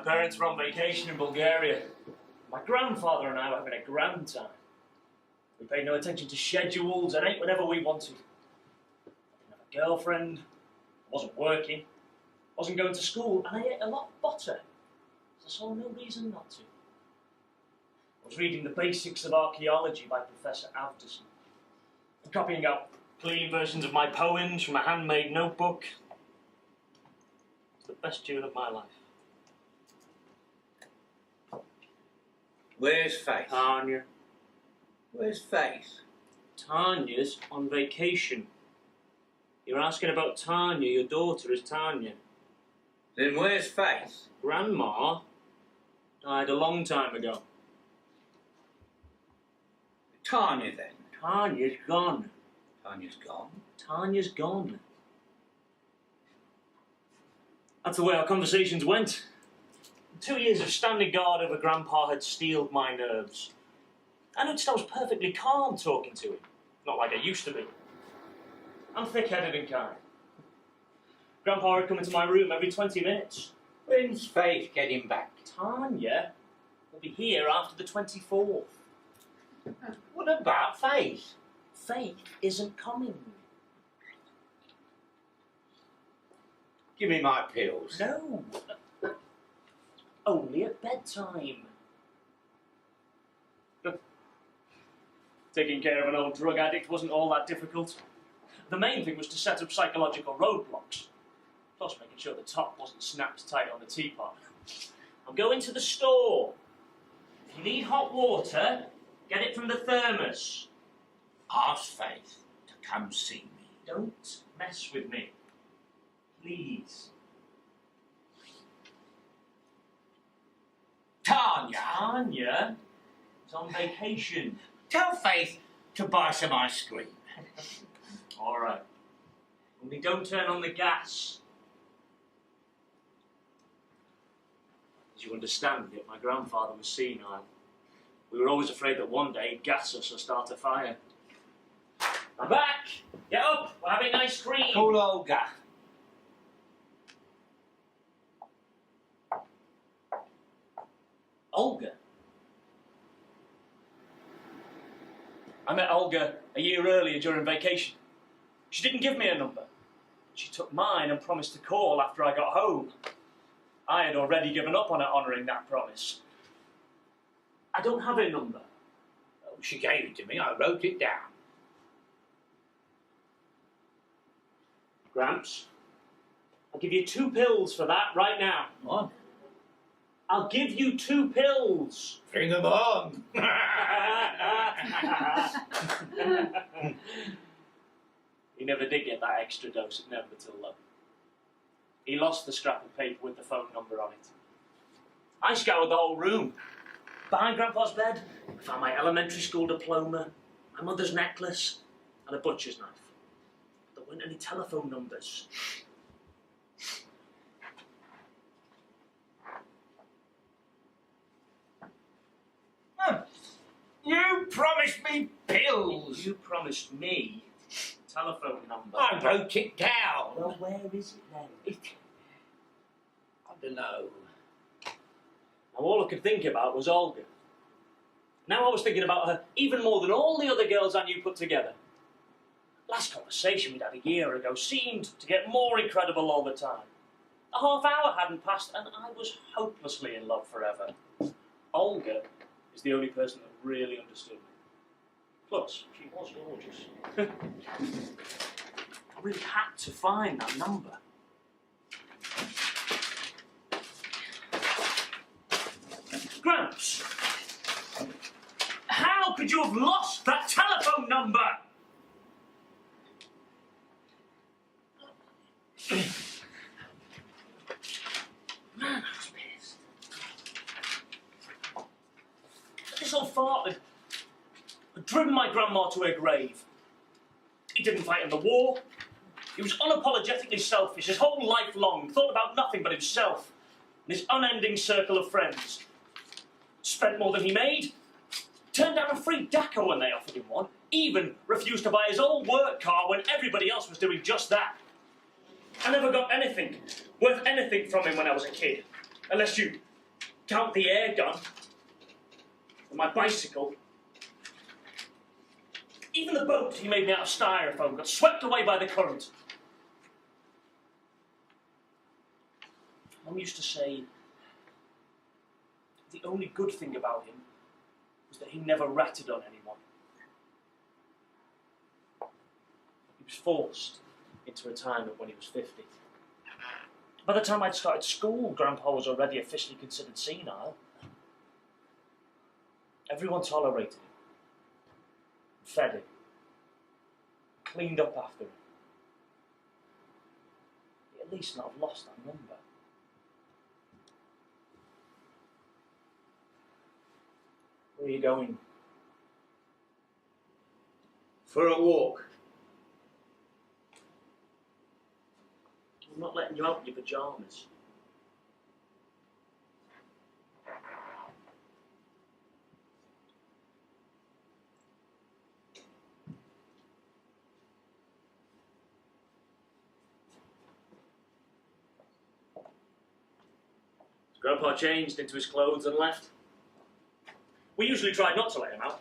parents were on vacation in Bulgaria. My grandfather and I were having a grand time. We paid no attention to schedules and ate whenever we wanted. I didn't have a girlfriend, I wasn't working, wasn't going to school, and I ate a lot of butter. So I saw no reason not to. I was reading the basics of archaeology by Professor Avderson. I'm copying out clean versions of my poems from a handmade notebook. It's the best tune of my life. Where's Faith? Tanya. Where's Faith? Tanya's on vacation. You're asking about Tanya. Your daughter is Tanya. Then where's Faith? Grandma died a long time ago. Tanya then? Tanya's gone. Tanya's gone? Tanya's gone. That's the way our conversations went. 2 years of standing guard over Grandpa had steeled my nerves. I noticed I was perfectly calm talking to him. Not like I used to be. I'm thick-headed and kind. Grandpa would come into my room every 20 minutes. When's Faith getting back? Tanya will be here after the 24th. What about Faith? Faith isn't coming. Give me my pills. No. Only at bedtime. Taking care of an old drug addict wasn't all that difficult. The main thing was to set up psychological roadblocks. Plus making sure the top wasn't snapped tight on the teapot. I'm going to the store. If you need hot water, get it from the thermos. Ask Faith to come see me. Don't mess with me. Please. Tanya! Tanya is on vacation. Tell Faith to buy some ice cream. All right. Only don't turn on the gas. As you understand, yet my grandfather was senile. We were always afraid that one day he'd gas us or start a fire. I'm back! Get up! We're having ice cream! Call Olga. Olga? I met Olga a year earlier during vacation. She didn't give me a number. She took mine and promised to call after I got home. I had already given up on her honouring that promise. I don't have her number. Oh, she gave it to me. I wrote it down. Gramps, I'll give you 2 pills for that right now. What? I'll give you 2 pills. Bring them on. He never did get that extra dose of Nevertil. He lost the scrap of paper with the phone number on it. I scoured the whole room. Behind Grandpa's bed, I found my elementary school diploma, my mother's necklace, and a butcher's knife. But there weren't any telephone numbers. You promised me pills. You promised me a telephone number. I wrote it down. Well, where is it then? I don't know. Now, all I could think about was Olga. Now I was thinking about her even more than all the other girls I knew put together. Last conversation we'd had a year ago seemed to get more incredible all the time. A half hour hadn't passed and I was hopelessly in love forever. Olga is the only person that really understood me. Plus, she was gorgeous. I really had to find that number. Gramps, how could you have lost that telephone number? Man, I was pissed. This old fart had driven my grandma to her grave. He didn't fight in the war. He was unapologetically selfish his whole life long, thought about nothing but himself and his unending circle of friends. Spent more than he made, turned down a free DACA when they offered him one, even refused to buy his old work car when everybody else was doing just that. I never got anything, worth anything from him when I was a kid, unless you Count the air gun, and my bicycle. Even the boat he made me out of styrofoam got swept away by the current. Mum used to say the only good thing about him was that he never ratted on anyone. He was forced into retirement when he was 50. By the time I'd started school, Grandpa was already officially considered senile. Everyone tolerated him, fed him, cleaned up after him. He'd at least not have lost that number. Where are you going? For a walk. I'm not letting you out in your pyjamas. Grandpa changed into his clothes and left. We usually tried not to let him out.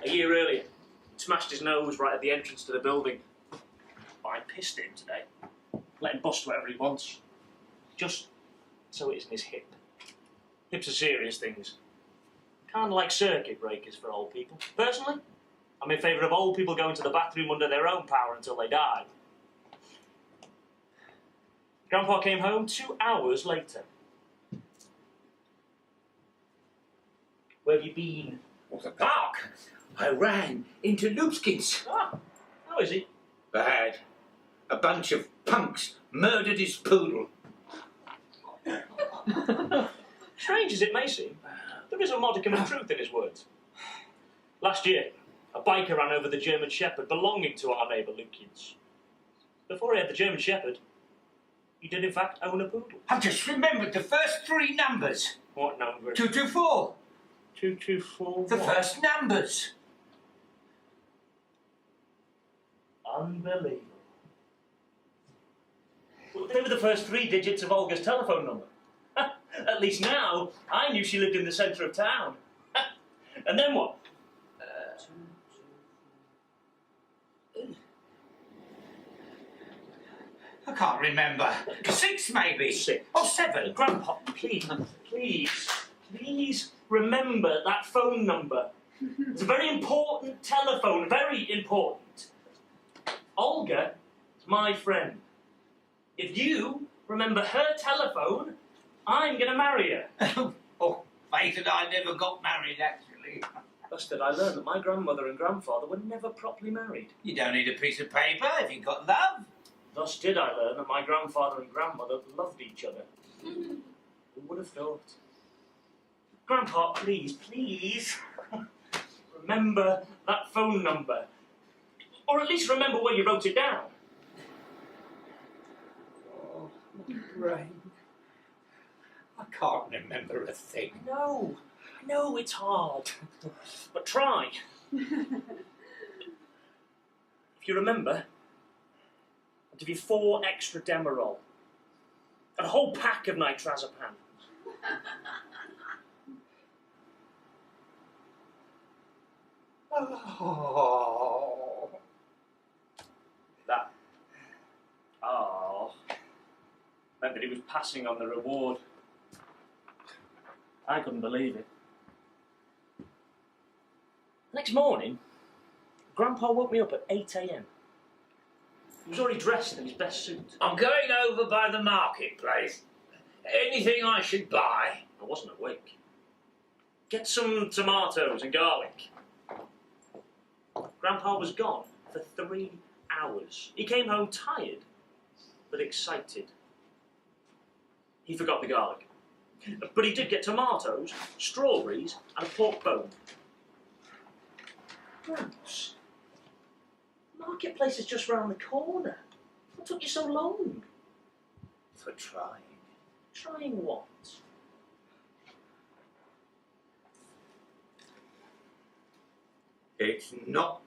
A year earlier, he smashed his nose right at the entrance to the building. But I pissed him today. Let him bust whatever he wants. Just so it isn't his hip. Hips are serious things. Kind of like circuit breakers for old people. Personally, I'm in favour of old people going to the bathroom under their own power until they die. Grandpa came home 2 hours later. Where have you been? Well, the park. I ran into Lupskin's. Ah, how is he? Bad. A bunch of punks murdered his poodle. Strange as it may seem, there is a modicum of truth in his words. Last year, a biker ran over the German Shepherd belonging to our neighbour Lupkins. Before he had the German Shepherd, he did in fact own a poodle. I've just remembered the first 3 numbers. What number? 224. 224. The first numbers. Unbelievable. Well, they were the first 3 digits of Olga's telephone number. At least now, I knew she lived in the centre of town. And then what? I can't remember. 6 maybe. 6. Or 7. Grandpa, please remember that phone number. It's a very important telephone, very important. Olga is my friend. If you remember her telephone, I'm going to marry her. Oh, fate that I never got married, actually. Thus did I learn that my grandmother and grandfather were never properly married. You don't need a piece of paper if you've got love. Thus did I learn that my grandfather and grandmother loved each other. Who would have thought? Grandpa, please, remember that phone number. Or at least remember where you wrote it down. Oh, my brain. I can't remember a thing. No, I know it's hard. But try. If you remember, I'll give you 4 extra Demerol. And a whole pack of nitrazepam. Oh. That. Oh. Meant that he was passing on the reward. I couldn't believe it. Next morning, Grandpa woke me up at 8 a.m. He was already dressed in his best suit. I'm going over by the marketplace. Anything I should buy? I wasn't awake. Get some tomatoes and garlic. Grandpa was gone for 3 hours. He came home tired, but excited. He forgot the garlic. But he did get tomatoes, strawberries, and a pork bone. Gramps, the marketplace is just round the corner. What took you so long? For trying. Trying what? It's not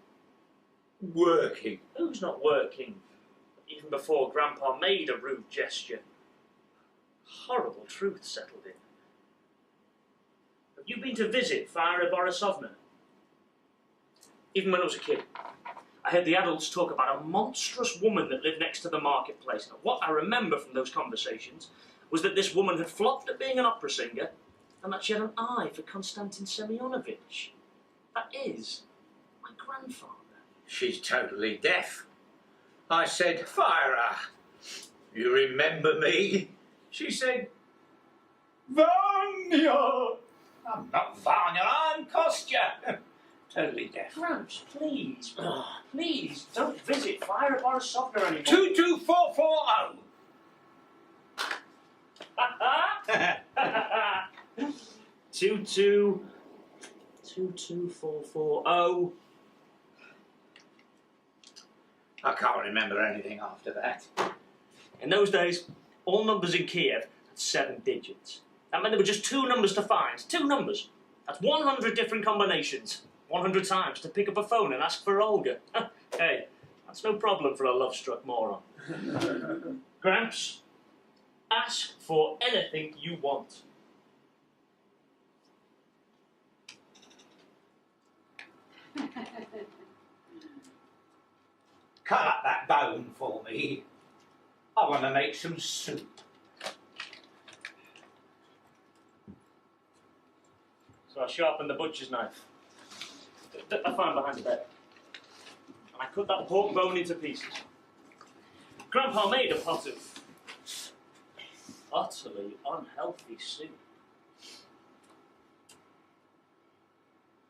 working. Who's not working? Even before Grandpa made a rude gesture. Horrible truth settled in. You've been to visit Varvara Borisovna? Even when I was a kid, I heard the adults talk about a monstrous woman that lived next to the marketplace. Now, what I remember from those conversations was that this woman had flopped at being an opera singer and that she had an eye for Konstantin Semyonovich. That is my grandfather. She's totally deaf. I said, "Fire her. You remember me?" She said, "Vanya." I'm not Vanya, I'm Kostya. Totally deaf. Gramps, please, please, don't visit Varvara Borisovna anymore. 22440. 22440. I can't remember anything after that. In those days, all numbers in Kiev had 7 digits. That meant there were just 2 numbers to find. 2 numbers. That's 100 different combinations. 100 times to pick up a phone and ask for Olga. Hey, that's no problem for a love-struck moron. Gramps, ask for anything you want. Cut up that bone for me. I want to make some soup. So I sharpened the butcher's knife that I found behind the bed. And I cut that pork bone into pieces. Grandpa made a pot of utterly unhealthy soup.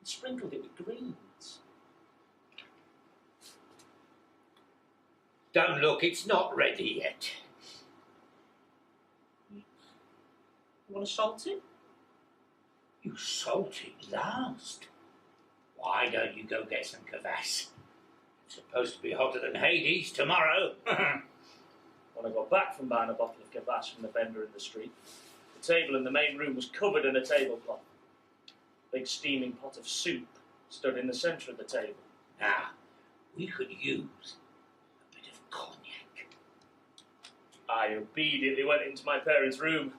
He sprinkled it with greens. Don't look, it's not ready yet. You want to salt it? You salt it last. Why don't you go get some kvass? It's supposed to be hotter than Hades tomorrow. When I got back from buying a bottle of kvass from the vendor in the street, the table in the main room was covered in a tablecloth. A big steaming pot of soup stood in the centre of the table. Now, we could use a bit of cognac. I obediently went into my parents' room.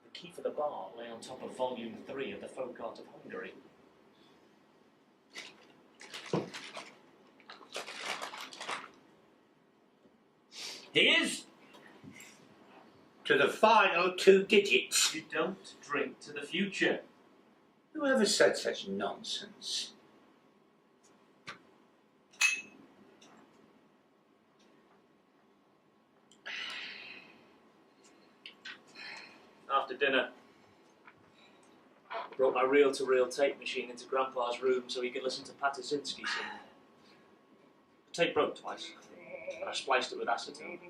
The key for the bar lay on top of volume 3 of the Folk Art of Hungary. Here's to the final 2 digits. You don't drink to the future. Whoever said such nonsense? After dinner, I brought my reel-to-reel tape machine into Grandpa's room so he could listen to Patisinski sing. The tape broke twice, and I spliced it with acetone.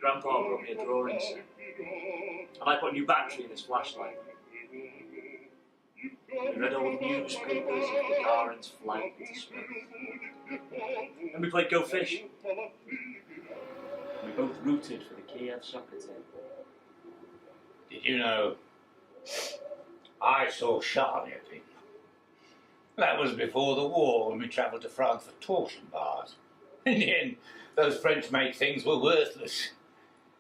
Grandpa brought me a drawing set, and I put a new battery in his flashlight. We read old newspapers of Gagarin's flight into space. And we played Go Fish. We both rooted for the Kiev soccer team. Did you know I saw Charliapin? That was before the war when we travelled to France for torsion bars. In the end, those French-made things were worthless.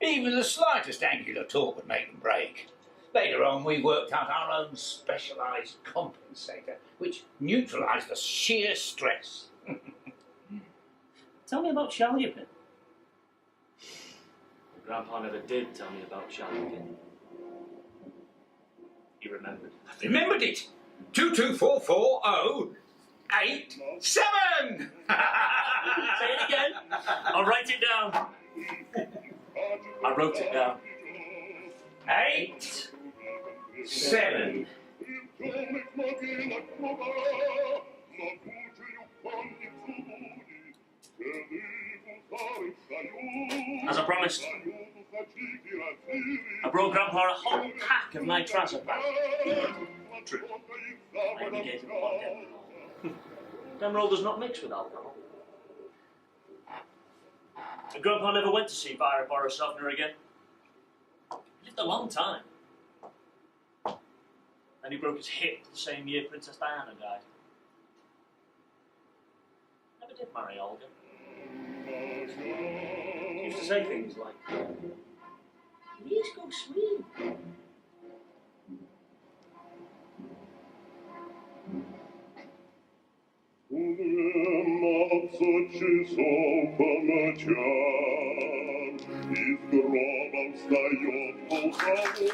Even the slightest angular torque would make them break. Later on, we worked out our own specialised compensator, which neutralised the sheer stress. Tell me about Charliapin. Grandpa never did tell me about Charliapin. He remembered. I remembered it! 2244087! Say it again. I'll write it down. I wrote it down. 8, 7. As I promised, I brought Grandpa a whole pack of nitrazepam. True, I only gave him 1 Demerol. Demerol does not mix with alcohol. And Grandpa never went to see Varvara Borisovna again. He lived a long time. And he broke his hip the same year Princess Diana died. Never did marry Olga. He used to say things like, "Please go sleep." 500 часов по ночам, из гроба встает полководец.